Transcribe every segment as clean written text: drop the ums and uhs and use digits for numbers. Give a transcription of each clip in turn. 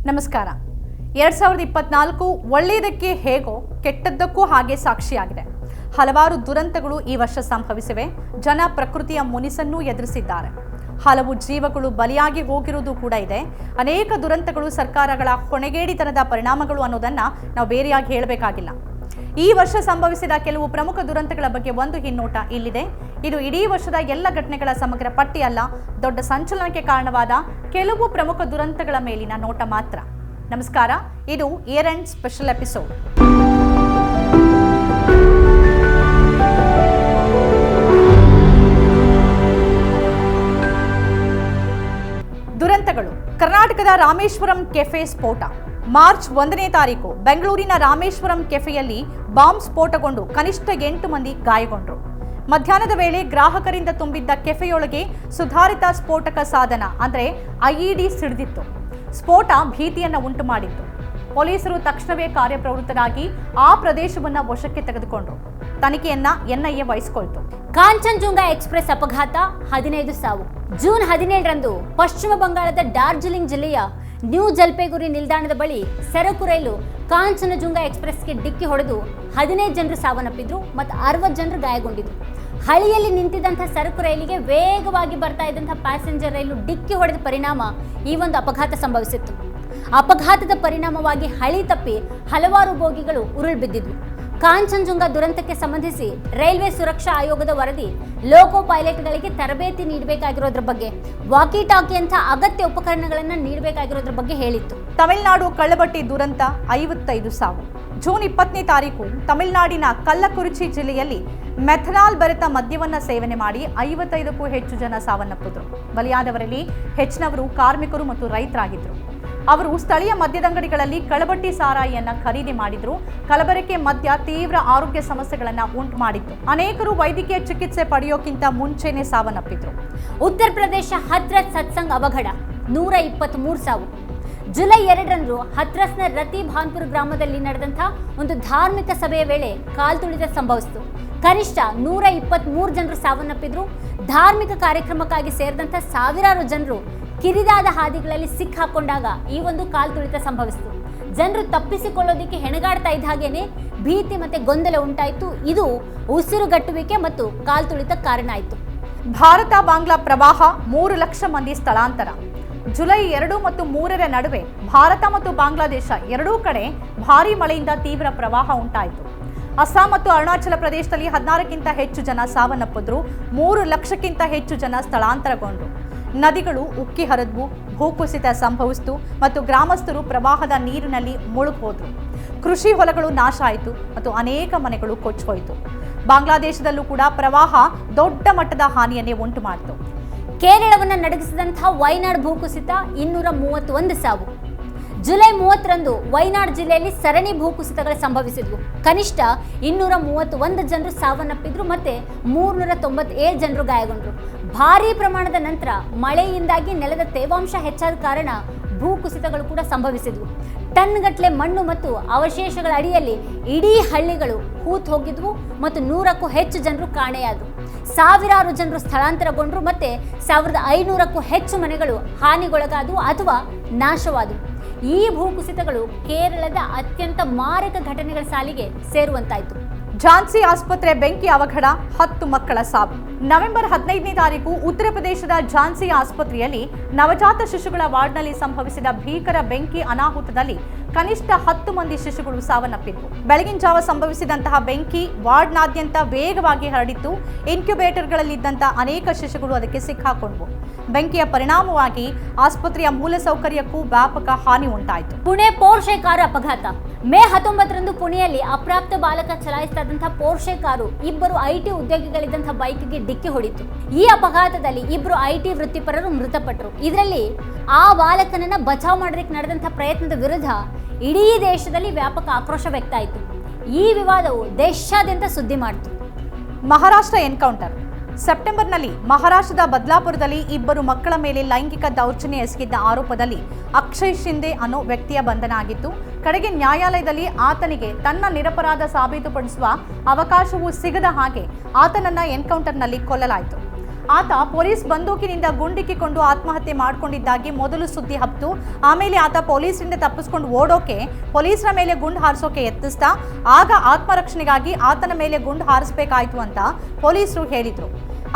ನಮಸ್ಕಾರ. 2024 ಒಳ್ಳೆಯದಕ್ಕೆ ಹೇಗೋ ಕೆಟ್ಟದ್ದಕ್ಕೂ ಹಾಗೆ ಸಾಕ್ಷಿಯಾಗಿದೆ. ಹಲವಾರು ದುರಂತಗಳು ಈ ವರ್ಷ ಸಂಭವಿಸಿವೆ. ಜನ ಪ್ರಕೃತಿಯ ಮುನಿಸನ್ನು ಎದುರಿಸಿದ್ದಾರೆ. ಹಲವು ಜೀವಗಳು ಬಲಿಯಾಗಿ ಹೋಗಿರುವುದು ಕೂಡ ಇದೆ. ಅನೇಕ ದುರಂತಗಳು ಸರ್ಕಾರಗಳ ಹೊಣೆಗೇಡಿತನದ ಪರಿಣಾಮಗಳು ಅನ್ನೋದನ್ನು ನಾವು ಬೇರೆಯಾಗಿ ಹೇಳಬೇಕಾಗಿಲ್ಲ. ಈ ವರ್ಷ ಸಂಭವಿಸಿದ ಕೆಲವು ಪ್ರಮುಖ ದುರಂತಗಳ ಬಗ್ಗೆ ಒಂದು ಹಿನ್ನೋಟ ಇಲ್ಲಿದೆ. ಇದು ಇಡೀ ವರ್ಷದ ಎಲ್ಲ ಘಟನೆಗಳ ಸಮಗ್ರ ಪಟ್ಟಿಯಲ್ಲ, ದೊಡ್ಡ ಸಂಚಲನಕ್ಕೆ ಕಾರಣವಾದ ಕೆಲವು ಪ್ರಮುಖ ದುರಂತಗಳ ಮೇಲಿನ ನೋಟ ಮಾತ್ರ. ನಮಸ್ಕಾರ, ಇದು ಇಯರ್ ಎಂಡ್ ಸ್ಪೆಷಲ್ ಎಪಿಸೋಡ್. ದುರಂತಗಳು. ಕರ್ನಾಟಕದ ರಾಮೇಶ್ವರಂ ಕೆಫೆ ಸ್ಫೋಟ. ಮಾರ್ಚ್ 1ನೇ ತಾರೀಕು ಬೆಂಗಳೂರಿನ ರಾಮೇಶ್ವರಂ ಕೆಫೆಯಲ್ಲಿ ಬಾಂಬ್ ಸ್ಫೋಟಗೊಂಡು ಕನಿಷ್ಠ 8 ಮಂದಿ ಗಾಯಗೊಂಡರು. ಮಧ್ಯಾಹ್ನದ ವೇಳೆ ಗ್ರಾಹಕರಿಂದ ತುಂಬಿದ್ದ ಕೆಫೆಯೊಳಗೆ ಸುಧಾರಿತ ಸ್ಫೋಟಕ ಸಾಧನ ಅಂದರೆ ಐಇಡಿ ಸಿಡಿದಿತ್ತು. ಸ್ಫೋಟ ಭೀತಿಯನ್ನು ಉಂಟು ಮಾಡಿತ್ತು. ಪೊಲೀಸರು ತಕ್ಷಣವೇ ಕಾರ್ಯಪ್ರವೃತ್ತರಾಗಿ ಆ ಪ್ರದೇಶವನ್ನು ವಶಕ್ಕೆ ತೆಗೆದುಕೊಂಡರು. ತನಿಖೆಯನ್ನ ಎನ್ಐಎ ವಹಿಸಿಕೊಳ್ತು. ಕಾಂಚನಜುಂಗ ಎಕ್ಸ್‌ಪ್ರೆಸ್ ಅಪಘಾತ, 15 ಸಾವು. ಜೂನ್ 17ರಂದು ಪಶ್ಚಿಮ ಬಂಗಾಳದ ಡಾರ್ಜಿಲಿಂಗ್ ಜಿಲ್ಲೆಯ ನ್ಯೂ ಜಲ್ಪೈಗುರಿ ನಿಲ್ದಾಣದ ಬಳಿ ಸರಕು ರೈಲು ಕಾಂಚನಜುಂಗ ಎಕ್ಸ್‌ಪ್ರೆಸ್ಗೆ ಡಿಕ್ಕಿ ಹೊಡೆದು 15 ಜನರು ಸಾವನ್ನಪ್ಪಿದ್ರು ಮತ್ತು 60 ಜನರು ಗಾಯಗೊಂಡಿದ್ರು. ಹಳಿಯಲ್ಲಿ ನಿಂತಿದ್ದಂಥ ಸರಕು ರೈಲಿಗೆ ವೇಗವಾಗಿ ಬರ್ತಾ ಇದ್ದಂಥ ಪ್ಯಾಸೆಂಜರ್ ರೈಲು ಡಿಕ್ಕಿ ಹೊಡೆದ ಪರಿಣಾಮ ಈ ಒಂದು ಅಪಘಾತ ಸಂಭವಿಸಿತ್ತು. ಅಪಘಾತದ ಪರಿಣಾಮವಾಗಿ ಹಳಿ ತಪ್ಪಿ ಹಲವಾರು ಬೋಗಿಗಳು ಉರುಳು ಬಿದ್ದಿದ್ವು. ಕಾಂಚನಜುಂಗ ದುರಂತಕ್ಕೆ ಸಂಬಂಧಿಸಿ ರೈಲ್ವೆ ಸುರಕ್ಷಾ ಆಯೋಗದ ವರದಿ ಲೋಕೋ ಪೈಲಟ್ಗಳಿಗೆ ತರಬೇತಿ ನೀಡಬೇಕಾಗಿರೋದ್ರ ಬಗ್ಗೆ, ವಾಕಿ ಟಾಕಿ ಅಂತ ಅಗತ್ಯ ಉಪಕರಣಗಳನ್ನು ನೀಡಬೇಕಾಗಿರೋದ್ರ ಬಗ್ಗೆ ಹೇಳಿತ್ತು. ತಮಿಳುನಾಡು ಕಳ್ಳಬಟ್ಟಿ ದುರಂತ, 55 ಸಾವು. ಜೂನ್ 20ನೇ ತಾರೀಕು ತಮಿಳುನಾಡಿನ ಕಲ್ಲಕುರಿಚಿ ಜಿಲ್ಲೆಯಲ್ಲಿ ಮೆಥನಾಲ್ ಬೆರೆತ ಮದ್ಯವನ್ನು ಸೇವನೆ ಮಾಡಿ 55ಕ್ಕೂ ಹೆಚ್ಚು ಜನ ಸಾವನ್ನಪ್ಪಿದ್ರು. ಬಲಿಯಾದವರಲ್ಲಿ ಹೆಚ್ಚಿನವರು ಕಾರ್ಮಿಕರು ಮತ್ತು ರೈತರಾಗಿದ್ದರು. ಅವರು ಸ್ಥಳೀಯ ಮದ್ಯದಂಗಡಿಗಳಲ್ಲಿ ಕಳ್ಳಬಟ್ಟಿ ಸಾರಾಯಿಯನ್ನ ಖರೀದಿ ಮಾಡಿದ್ರು. ಕಲಬೆರಕೆ ಮದ್ಯ ತೀವ್ರ ಆರೋಗ್ಯ ಸಮಸ್ಯೆಗಳನ್ನ ಉಂಟು ಮಾಡಿತ್ತು. ಅನೇಕರು ವೈದ್ಯಕೀಯ ಚಿಕಿತ್ಸೆ ಪಡೆಯೋಕ್ಕಿಂತ ಮುಂಚೆನೆ ಸಾವನ್ನಪ್ಪಿದ್ರು. ಉತ್ತರ ಪ್ರದೇಶ ಹಥ್ರಸ್ ಸತ್ಸಂಗ್ ಅವಘಡ, 123 ಸಾವು. ಜುಲೈ 2ರಂದು ಹಥ್ರಸ್ನ ರತಿ ಭಾನ್ಪುರ ಗ್ರಾಮದಲ್ಲಿ ನಡೆದಂಥ ಒಂದು ಧಾರ್ಮಿಕ ಸಭೆಯ ವೇಳೆ ಕಾಲ್ತುಳಿತ ಸಂಭವಿಸಿತು. ಕನಿಷ್ಠ 123 ಜನರು ಸಾವನ್ನಪ್ಪಿದ್ರು. ಧಾರ್ಮಿಕ ಕಾರ್ಯಕ್ರಮಕ್ಕಾಗಿ ಸೇರಿದಂಥ ಸಾವಿರಾರು ಜನರು ಕಿರಿದಾದ ಹಾದಿಗಳಲ್ಲಿ ಸಿಕ್ಕಾಕೊಂಡಾಗ ಈ ಒಂದು ಕಾಲ್ತುಳಿತ ಸಂಭವಿಸಿತು. ಜನರು ತಪ್ಪಿಸಿಕೊಳ್ಳೋದಕ್ಕೆ ಹೆಣಗಾಡ್ತಾ ಇದ್ದ ಹಾಗೇನೆ ಭೀತಿ ಮತ್ತೆ ಗೊಂದಲ ಉಂಟಾಯಿತು. ಇದು ಉಸಿರುಗಟ್ಟುವಿಕೆ ಮತ್ತು ಕಾಲ್ತುಳಿತ ಕಾರಣ ಆಯಿತು. ಭಾರತ ಬಾಂಗ್ಲಾ ಪ್ರವಾಹ, 3 ಲಕ್ಷ ಮಂದಿ ಸ್ಥಳಾಂತರ. ಜುಲೈ 2 ಮತ್ತು 3ರ ನಡುವೆ ಭಾರತ ಮತ್ತು ಬಾಂಗ್ಲಾದೇಶ ಎರಡೂ ಕಡೆ ಭಾರೀ ಮಳೆಯಿಂದ ತೀವ್ರ ಪ್ರವಾಹ ಉಂಟಾಯಿತು. ಅಸ್ಸಾಂ ಮತ್ತು ಅರುಣಾಚಲ ಪ್ರದೇಶದಲ್ಲಿ 16ಕ್ಕಿಂತ ಹೆಚ್ಚು ಜನ ಸಾವನ್ನಪ್ಪಿದ್ರು. 3 ಲಕ್ಷಕ್ಕಿಂತ ಹೆಚ್ಚು ಜನ ಸ್ಥಳಾಂತರಗೊಂಡರು. ನದಿಗಳು ಉಕ್ಕಿ ಹರಿದ್ವು, ಭೂಕುಸಿತ ಸಂಭವಿಸಿತು ಮತ್ತು ಗ್ರಾಮಸ್ಥರು ಪ್ರವಾಹದ ನೀರಿನಲ್ಲಿ ಮುಳುಗೋದ್ರು. ಕೃಷಿ ಹೊಲಗಳು ನಾಶ ಆಯಿತು ಮತ್ತು ಅನೇಕ ಮನೆಗಳು ಕೊಚ್ಚೋಯಿತು. ಬಾಂಗ್ಲಾದೇಶದಲ್ಲೂ ಕೂಡ ಪ್ರವಾಹ ದೊಡ್ಡ ಮಟ್ಟದ ಹಾನಿಯನ್ನೇ ಉಂಟು ಮಾಡಿತು. ಕೇರಳವನ್ನು ನಡುಗಿಸಿದಂತಹ ವೈನಾಡ್ ಭೂಕುಸಿತ, 231 ಸಾವು. ಜುಲೈ 30ರಂದು ವೈನಾಡ್ ಜಿಲ್ಲೆಯಲ್ಲಿ ಸರಣಿ ಭೂಕುಸಿತಗಳು ಸಂಭವಿಸಿದ್ವು. ಕನಿಷ್ಠ 231 ಜನರು ಸಾವನ್ನಪ್ಪಿದ್ರು ಮತ್ತೆ 397 ಜನರು ಗಾಯಗೊಂಡರು. ಭಾರೀ ಪ್ರಮಾಣದ ನಂತರ ಮಳೆಯಿಂದಾಗಿ ನೆಲದ ತೇವಾಂಶ ಹೆಚ್ಚಾದ ಕಾರಣ ಭೂಕುಸಿತಗಳು ಕೂಡ ಸಂಭವಿಸಿದ್ವು. ಟನ್ಗಟ್ಟಲೆ ಮಣ್ಣು ಮತ್ತು ಅವಶೇಷಗಳ ಅಡಿಯಲ್ಲಿ ಇಡೀ ಹಳ್ಳಿಗಳು ಹೂತು ಹೋಗಿದ್ವು ಮತ್ತು 100ಕ್ಕೂ ಹೆಚ್ಚು ಜನರು ಕಾಣೆಯಾದರು. ಸಾವಿರಾರು ಜನರು ಸ್ಥಳಾಂತರಗೊಂಡರು ಮತ್ತೆ 1500ಕ್ಕೂ ಹೆಚ್ಚು ಮನೆಗಳು ಹಾನಿಗೊಳಗಾದವು ಅಥವಾ ನಾಶವಾದವು. ಈ ಭೂಕುಸಿತಗಳು ಕೇರಳದ ಅತ್ಯಂತ ಮಾರಕ ಘಟನೆಗಳ ಸಾಲಿಗೆ ಸೇರುವಂತಾಯಿತು. ಝಾನ್ಸಿ ಆಸ್ಪತ್ರೆ ಬೆಂಕಿ ಅವಘಡ, 10 ಮಕ್ಕಳ ಸಾವು. ನವೆಂಬರ್ 15ನೇ ತಾರೀಕು ಉತ್ತರ ಪ್ರದೇಶದ ಝಾನ್ಸಿ ಆಸ್ಪತ್ರೆಯಲ್ಲಿ ನವಜಾತ ಶಿಶುಗಳ ವಾರ್ಡ್ನಲ್ಲಿ ಸಂಭವಿಸಿದ ಭೀಕರ ಬೆಂಕಿ ಅನಾಹುತದಲ್ಲಿ ಕನಿಷ್ಠ 10 ಮಂದಿ ಶಿಶುಗಳು ಸಾವನ್ನಪ್ಪಿದ್ವು. ಬೆಳಗಿನ ಜಾವ ಸಂಭವಿಸಿದಂತಹ ಬೆಂಕಿ ವಾರ್ಡ್ನಾದ್ಯಂತ ವೇಗವಾಗಿ ಹರಡಿತ್ತು. ಇನ್ಕ್ಯುಬೇಟರ್ಗಳಲ್ಲಿದ್ದಂಥ ಅನೇಕ ಶಿಶುಗಳು ಅದಕ್ಕೆ ಸಿಕ್ಕಾಕೊಂಡ್ವು. ಬೆಂಕಿಯ ಪರಿಣಾಮವಾಗಿ ಆಸ್ಪತ್ರೆಯ ಮೂಲಸೌಕರ್ಯಕ್ಕೂ ವ್ಯಾಪಕ ಹಾನಿ ಉಂಟಾಯಿತು. ಪುಣೆ ಪೋರ್ಷೆ ಕಾರು ಅಪಘಾತ. ಮೇ 19ರಂದು ಪುಣೆಯಲ್ಲಿ ಅಪ್ರಾಪ್ತ ಬಾಲಕ ಚಲಾಯಿಸ್ತಾ ಇದ್ದಂತಹ ಪೋರ್ಷೆ ಕಾರು 2 ಐಟಿ ಉದ್ಯೋಗಿಗಳಿದ್ದಂಥ ಬೈಕ್ಗೆ ಡಿಕ್ಕಿ ಹೊಡಿತು. ಈ ಅಪಘಾತದಲ್ಲಿ 2 ಐಟಿ ವೃತ್ತಿಪರರು ಮೃತಪಟ್ಟರು. ಇದರಲ್ಲಿ ಆ ಬಾಲಕನನ್ನ ಬಚಾವ್ ಮಾಡೋದಕ್ಕೆ ನಡೆದಂಥ ಪ್ರಯತ್ನದ ವಿರುದ್ಧ ಇಡೀ ದೇಶದಲ್ಲಿ ವ್ಯಾಪಕ ಆಕ್ರೋಶ ವ್ಯಕ್ತ ಆಯಿತು. ಈ ವಿವಾದವು ದೇಶಾದ್ಯಂತ ಸುದ್ದಿ ಮಾಡಿತು. ಮಹಾರಾಷ್ಟ್ರ ಎನ್ಕೌಂಟರ್. ಸೆಪ್ಟೆಂಬರ್ನಲ್ಲಿ ಮಹಾರಾಷ್ಟ್ರದ ಬದ್ಲಾಪುರದಲ್ಲಿ 2 ಮಕ್ಕಳ ಮೇಲೆ ಲೈಂಗಿಕ ದೌರ್ಜನ್ಯ ಎಸಗಿದ್ದ ಆರೋಪದಲ್ಲಿ ಅಕ್ಷಯ್ ಶಿಂದೆ ಅನ್ನೋ ವ್ಯಕ್ತಿಯ ಬಂಧನ ಆಗಿತ್ತು. ಕಡೆಗೆ ನ್ಯಾಯಾಲಯದಲ್ಲಿ ಆತನಿಗೆ ತನ್ನ ನಿರಪರಾಧ ಸಾಬೀತುಪಡಿಸುವ ಅವಕಾಶವೂ ಸಿಗದ ಹಾಗೆ ಆತನನ್ನ ಎನ್ಕೌಂಟರ್ನಲ್ಲಿ ಕೊಲ್ಲಲಾಯಿತು. ಆತ ಪೊಲೀಸ್ ಬಂದೂಕಿನಿಂದ ಗುಂಡಿಕ್ಕಿಕೊಂಡು ಆತ್ಮಹತ್ಯೆ ಮಾಡಿಕೊಂಡಿದ್ದಾಗಿ ಮೊದಲು ಸುದ್ದಿ ಹಬ್ಬಿತು. ಆಮೇಲೆ ಆತ ಪೊಲೀಸರಿಂದ ತಪ್ಪಿಸ್ಕೊಂಡು ಓಡೋಕೆ ಪೊಲೀಸರ ಮೇಲೆ ಗುಂಡು ಹಾರಿಸೋಕೆ ಯತ್ನಿಸ್ತಾ ಆಗ ಆತ್ಮರಕ್ಷಣೆಗಾಗಿ ಆತನ ಮೇಲೆ ಗುಂಡು ಹಾರಿಸಬೇಕಾಯ್ತು ಅಂತ ಪೊಲೀಸರು ಹೇಳಿದ್ರು.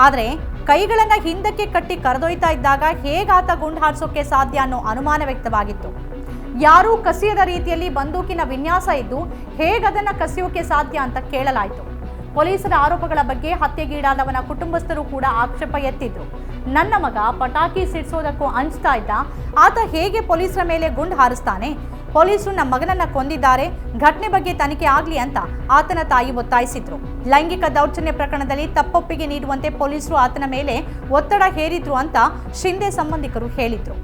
ಆದರೆ ಕೈಗಳನ್ನ ಹಿಂದಕ್ಕೆ ಕಟ್ಟಿ ಕರೆದೊಯ್ತಾ ಇದ್ದಾಗ ಹೇಗಾತ ಗುಂಡು ಹಾರಿಸೋಕೆ ಸಾಧ್ಯ ಅನ್ನೋ ಅನುಮಾನ ವ್ಯಕ್ತವಾಗಿತ್ತು. ಯಾರೂ ಕಸಿಯದ ರೀತಿಯಲ್ಲಿ ಬಂದೂಕಿನ ವಿನ್ಯಾಸ ಇದ್ದು ಹೇಗದನ್ನ ಕಸಿಯೋಕೆ ಸಾಧ್ಯ ಅಂತ ಕೇಳಲಾಯಿತು. ಪೊಲೀಸರ ಆರೋಪಗಳ ಬಗ್ಗೆ ಹತ್ಯೆಗೀಡಾದವನ ಕುಟುಂಬಸ್ಥರು ಕೂಡ ಆಕ್ಷೇಪ ಎತ್ತಿದ್ರು. ನನ್ನ ಮಗ ಪಟಾಕಿ ಸಿಡಿಸೋದಕ್ಕೂ ಅಂಜ್ತಾ ಇದ್ದ, ಆತ ಹೇಗೆ ಪೊಲೀಸರ ಮೇಲೆ ಗುಂಡು ಹಾರಿಸ್ತಾನೆ? ಪೊಲೀಸರು ನಮ್ಮ ಮಗನನ್ನ ಕೊಂದಿದ್ದಾರೆ, ಘಟನೆ ಬಗ್ಗೆ ತನಿಖೆ ಆಗ್ಲಿ ಅಂತ ಆತನ ತಾಯಿ ಒತ್ತಾಯಿಸಿದ್ರು. ಲೈಂಗಿಕ ದೌರ್ಜನ್ಯ ಪ್ರಕರಣದಲ್ಲಿ ತಪ್ಪೊಪ್ಪಿಗೆ ನೀಡುವಂತೆ ಪೊಲೀಸರು ಆತನ ಮೇಲೆ ಒತ್ತಡ ಹೇರಿದ್ರು ಅಂತ ಶಿಂದೆ ಸಂಬಂಧಿಕರು ಹೇಳಿದ್ರು.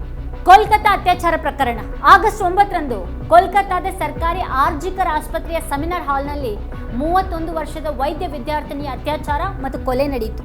ಕೋಲ್ಕತ್ತಾ ಅತ್ಯಾಚಾರ ಪ್ರಕರಣ ಆಗಸ್ಟ್ 9ರಂದು ಕೋಲ್ಕತ್ತಾದ ಸರ್ಕಾರಿ ಆರ್ಜಿಕರ್ ಆಸ್ಪತ್ರೆಯ ಸೆಮಿನಾರ್ ಹಾಲ್ನಲ್ಲಿ 31 ವರ್ಷದ ವೈದ್ಯ ವಿದ್ಯಾರ್ಥಿನಿಯ ಅತ್ಯಾಚಾರ ಮತ್ತು ಕೊಲೆ ನಡೆಯಿತು.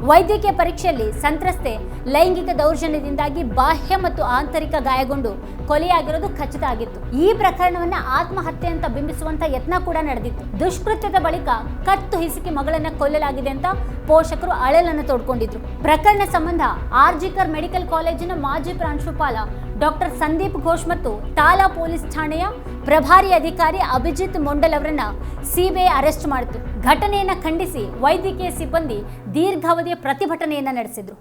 ವೈದ್ಯಕೀಯ ಪರೀಕ್ಷೆಯಲ್ಲಿ ಸಂತ್ರಸ್ತೆ ಲೈಂಗಿಕ ದೌರ್ಜನ್ಯದಿಂದಾಗಿ ಬಾಹ್ಯ ಮತ್ತು ಆಂತರಿಕ ಗಾಯಗೊಂಡು ಕೊಲೆಯಾಗಿರೋದು ಖಚಿತ ಆಗಿತ್ತು. ಈ ಪ್ರಕರಣವನ್ನ ಆತ್ಮಹತ್ಯೆ ಅಂತ ಬಿಂಬಿಸುವಂತ ಯತ್ನ ಕೂಡ ನಡೆದಿತ್ತು. ದುಷ್ಕೃತ್ಯದ ಬಳಿಕ ಕತ್ತು ಹಿಸುಕಿ ಮಗಳನ್ನ ಕೊಲ್ಲಲಾಗಿದೆ ಅಂತ ಪೋಷಕರು ಅಳಲನ್ನು ತೋಡ್ಕೊಂಡಿದ್ರು. ಪ್ರಕರಣ ಸಂಬಂಧ ಆರ್ಜಿಕರ್ ಮೆಡಿಕಲ್ ಕಾಲೇಜಿನ ಮಾಜಿ ಪ್ರಾಂಶುಪಾಲ ಡಾಕ್ಟರ್ ಸಂದೀಪ್ ಘೋಷ್ ಮತ್ತು ತಾಲಾ ಪೊಲೀಸ್ ಠಾಣೆಯ ಪ್ರಭಾರಿ ಅಧಿಕಾರಿ ಅಭಿಜಿತ್ ಮೊಂಡಲ್ ಅವರನ್ನ ಸಿಬಿಐ ಅರೆಸ್ಟ್ ಮಾಡಿತು. ಘಟನೆಯನ್ನ ಖಂಡಿಸಿ ವೈದ್ಯಕೀಯ ಸಿಬ್ಬಂದಿ ದೀರ್ಘಾವಧಿಯ ಪ್ರತಿಭಟನೆಯನ್ನ ನಡೆಸಿದ್ರು.